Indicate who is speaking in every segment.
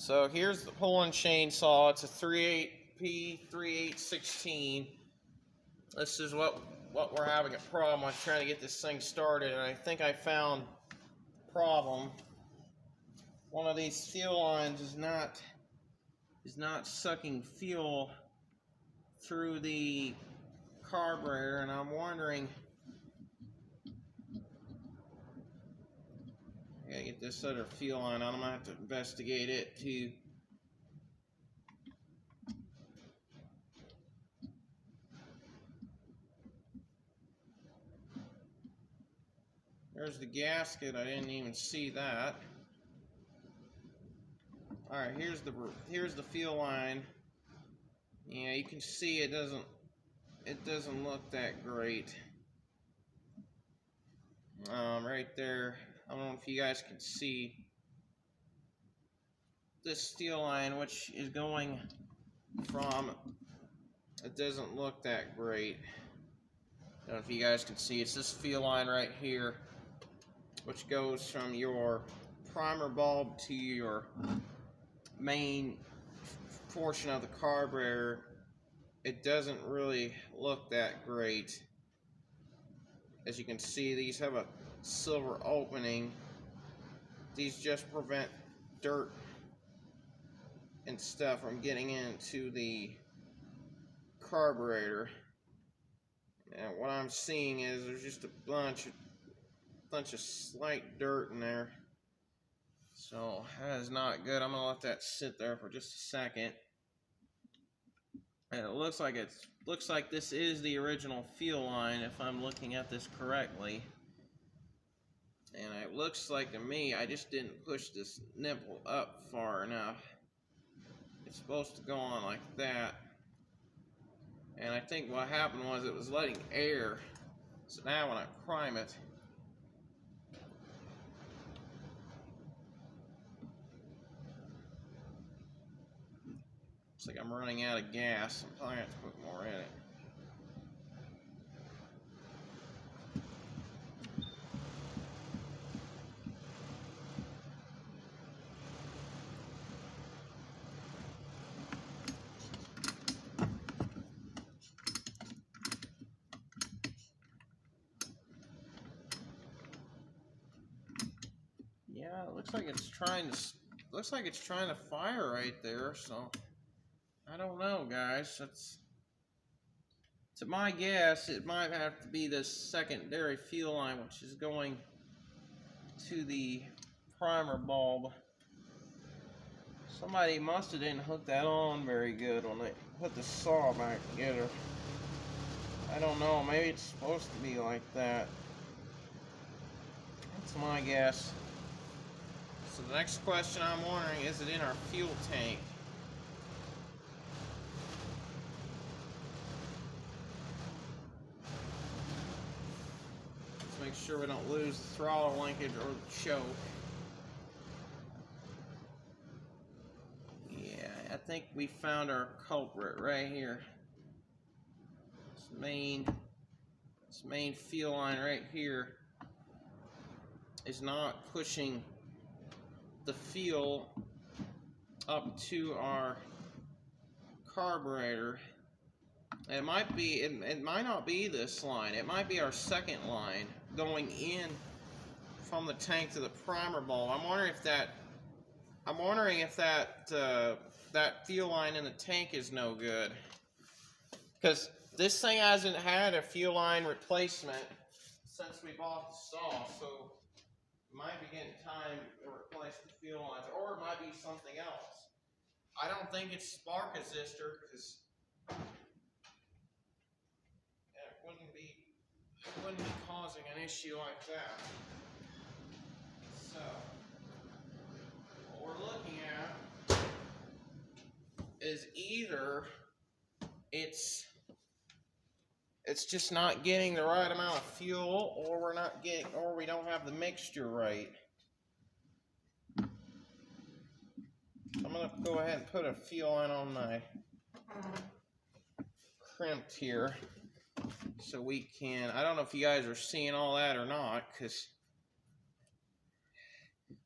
Speaker 1: So here's the Poulan chainsaw. It's a p3816. This is what we're having a problem with, trying to get this thing started, and I think I found the problem. One of these fuel lines is not sucking fuel through the carburetor, and I'm wondering. I gotta get this other fuel line on. I'm gonna have to investigate it too. There's the gasket. I didn't even see that. All right, here's the fuel line. Yeah, you can see it doesn't look that great. Right there. I don't know if you guys can see this steel line, which is going from. It doesn't look that great. I don't know if you guys can see. It's this fuel line right here, which goes from your primer bulb to your main portion of the carburetor. It doesn't really look that great. As you can see, these have a silver opening. These just prevent dirt and stuff from getting into the carburetor. And what I'm seeing is there's just a bunch of slight dirt in there. So that is not good. I'm gonna let that sit there for just a second. And it looks like this is the original fuel line, if I'm looking at this correctly. And it looks like to me, I just didn't push this nipple up far enough. It's supposed to go on like that. And I think what happened was it was letting air. So now when I prime it, looks like I'm running out of gas. I'm probably going to have to put more in it. Yeah, it looks like it's trying to fire right there, so I don't know, guys. To my guess, it might have to be this secondary fuel line, which is going to the primer bulb. Somebody must have didn't hook that on very good when they put the saw back together. I don't know, maybe it's supposed to be like that. That's my guess. So the next question I'm wondering, is it in our fuel tank? Let's make sure we don't lose the throttle linkage or the choke. Yeah, I think we found our culprit right here. This main fuel line right here is not pushing the fuel up to our carburetor. It might not be this line. It might be our second line going in from the tank to the primer bulb. I'm wondering if that fuel line in the tank is no good, because this thing hasn't had a fuel line replacement since we bought the saw, so it might be getting time to replace the fuel lines, or it might be something else. I don't think it's spark resistor, because it wouldn't be causing an issue like that. So what we're looking at is either it's just not getting the right amount of fuel, or we don't have the mixture right. I'm gonna go ahead and put a fuel line on my crimped here, so we can. I don't know if you guys are seeing all that or not, because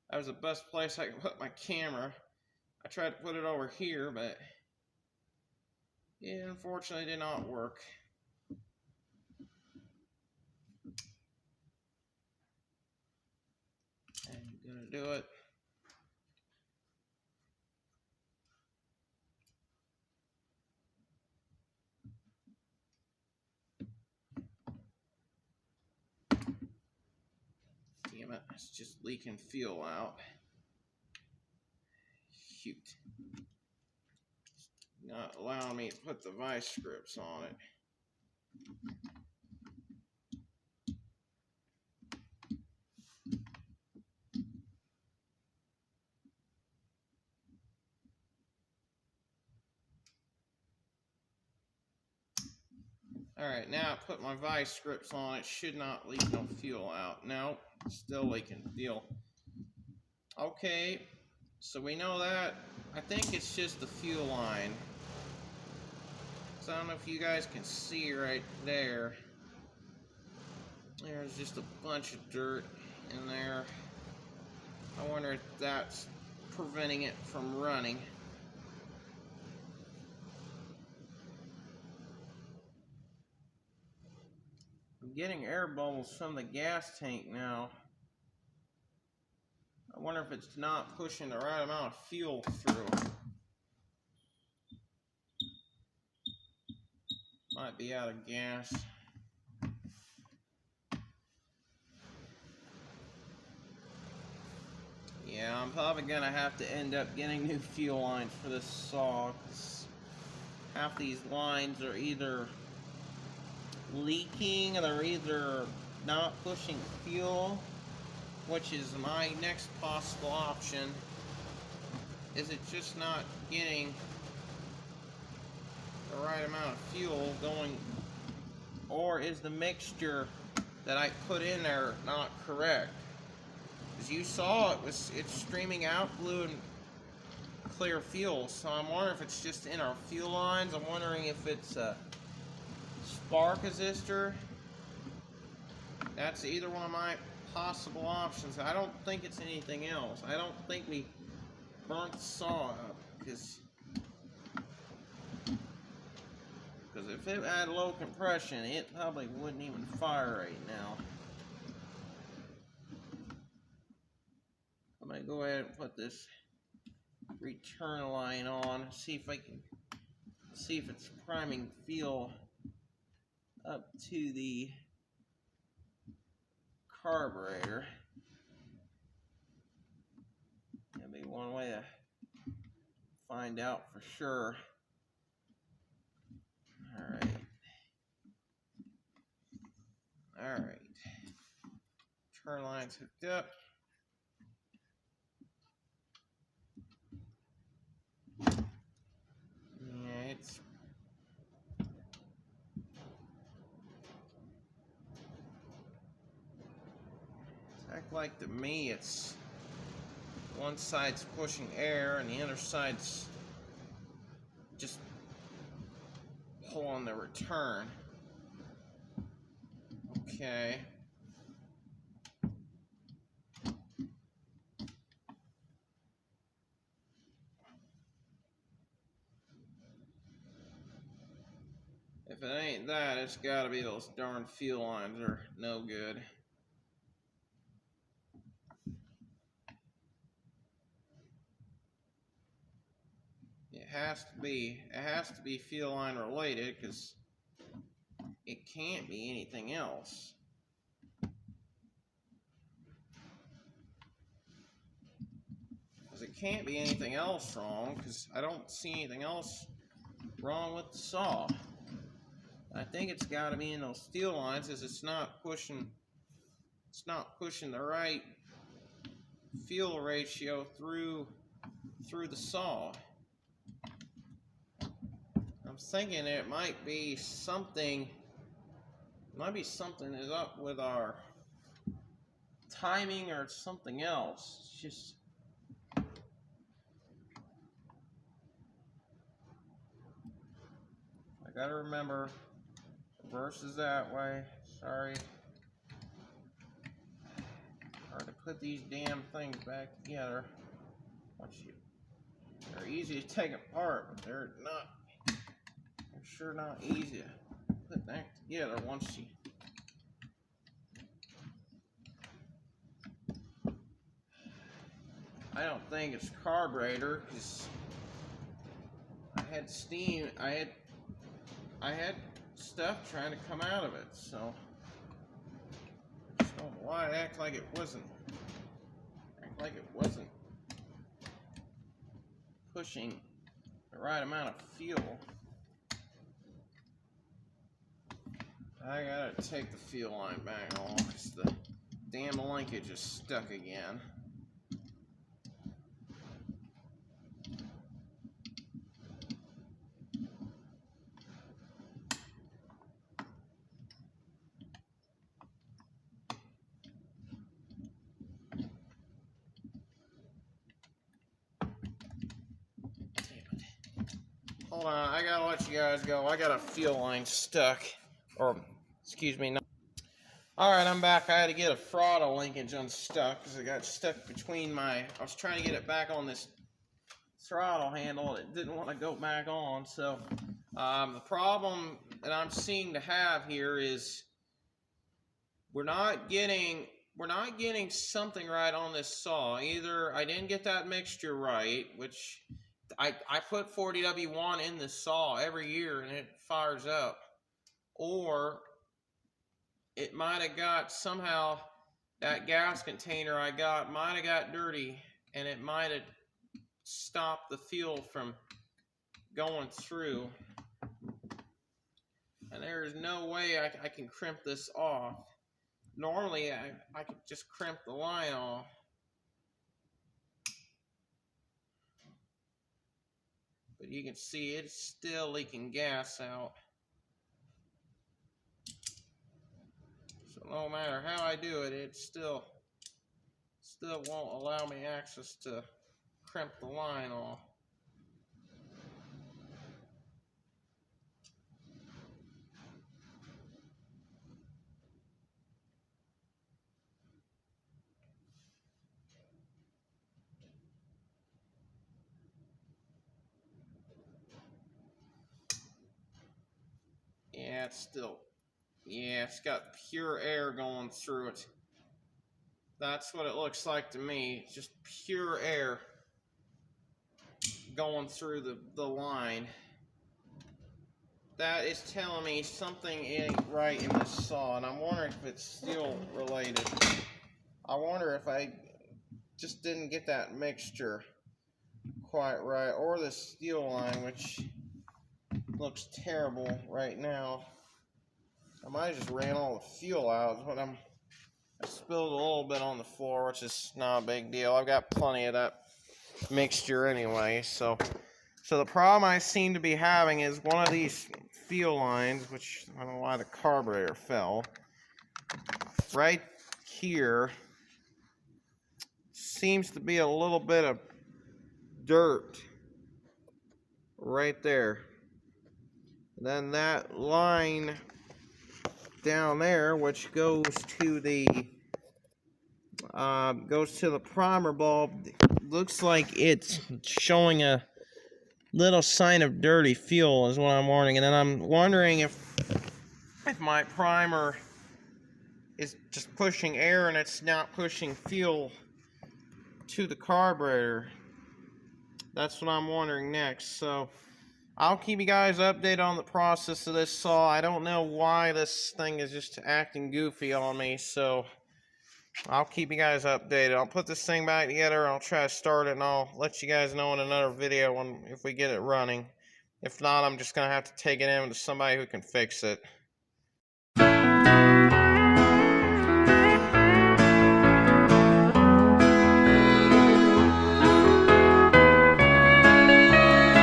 Speaker 1: that was the best place I could put my camera. I tried to put it over here, but it unfortunately did not work. I'm gonna do it. Damn it, it's just leaking fuel out. Shoot. Not allowing me to put the vice grips on it. Alright, now I put my vice grips on, it should not leak no fuel out. No, still leaking fuel. Okay, so we know that. I think it's just the fuel line. So I don't know if you guys can see right there. There's just a bunch of dirt in there. I wonder if that's preventing it from running. I'm getting air bubbles from the gas tank now. I wonder if it's not pushing the right amount of fuel through. Might be out of gas. Yeah, I'm probably gonna have to end up getting new fuel lines for this saw, 'cause half these lines are either leaking, or they're either not pushing fuel, which is my next possible option. Is it just not getting the right amount of fuel going, or is the mixture that I put in there not correct? As you saw, it's streaming out blue and clear fuel, so I'm wondering if it's just in our fuel lines. I'm wondering if it's a spark resistor. That's either one of my possible options. I don't think it's anything else. I don't think we burnt the saw up, because if it had low compression, it probably wouldn't even fire right now. I'm gonna go ahead and put this return line on, see if I can see if it's priming fuel up to the carburetor. That'd be one way to find out for sure. Alright. Turn line's hooked up. Yeah, it's act like to me it's one side's pushing air and the other side's just pulling the return. Okay. If it ain't that, it's gotta be those darn fuel lines are no good. It has to be fuel line related, because it can't be anything else. Because it can't be anything else wrong, because I don't see anything else wrong with the saw. I think it's got to be in those steel lines, as it's not pushing the right fuel ratio through the saw. I'm thinking it might be something is up with our timing or something else. It's just I gotta remember, reverse is that way. Sorry. Hard to put these damn things back together. Once you They're easy to take apart, but they're sure not easy to put back together once you. I don't think it's carburetor, because I had steam. I had stuff trying to come out of it, so I just don't know why it act like it wasn't pushing the right amount of fuel. I gotta take the fuel line back off because the damn linkage is stuck again. Hold on, I gotta let you guys go. I got a fuel line stuck. Or, excuse me. Alright, I'm back. I had to get a throttle linkage unstuck because it got stuck between I was trying to get it back on this throttle handle. It didn't want to go back on. So, the problem that I'm seeing to have here is we're not getting something right on this saw. Either I didn't get that mixture right, which I put 40W1 in the saw every year and it fires up, or it might have got somehow that gas container I got might have got dirty and it might have stopped the fuel from going through. And there's no way I can crimp this off. Normally I could just crimp the line off. But you can see it's still leaking gas out. So no matter how I do it, it still won't allow me access to crimp the line off. Yeah, it's got pure air going through it. That's what it looks like to me. Just pure air going through the line. That is telling me something ain't right in this saw, and I'm wondering if it's steel related. I wonder if I just didn't get that mixture quite right, or the steel line, which looks terrible right now. I might have just ran all the fuel out, but I spilled a little bit on the floor, which is not a big deal. I've got plenty of that mixture anyway. So the problem I seem to be having is one of these fuel lines, which I don't know why the carburetor fell, right here seems to be a little bit of dirt right there. And then that line down there, which goes to the primer bulb, looks like it's showing a little sign of dirty fuel, is what I'm wondering. And then I'm wondering if my primer is just pushing air and it's not pushing fuel to the carburetor. That's what I'm wondering next. So I'll keep you guys updated on the process of this saw. I don't know why this thing is just acting goofy on me, so I'll keep you guys updated. I'll put this thing back together, I'll try to start it, and I'll let you guys know in another video if we get it running. If not, I'm just going to have to take it in to somebody who can fix it.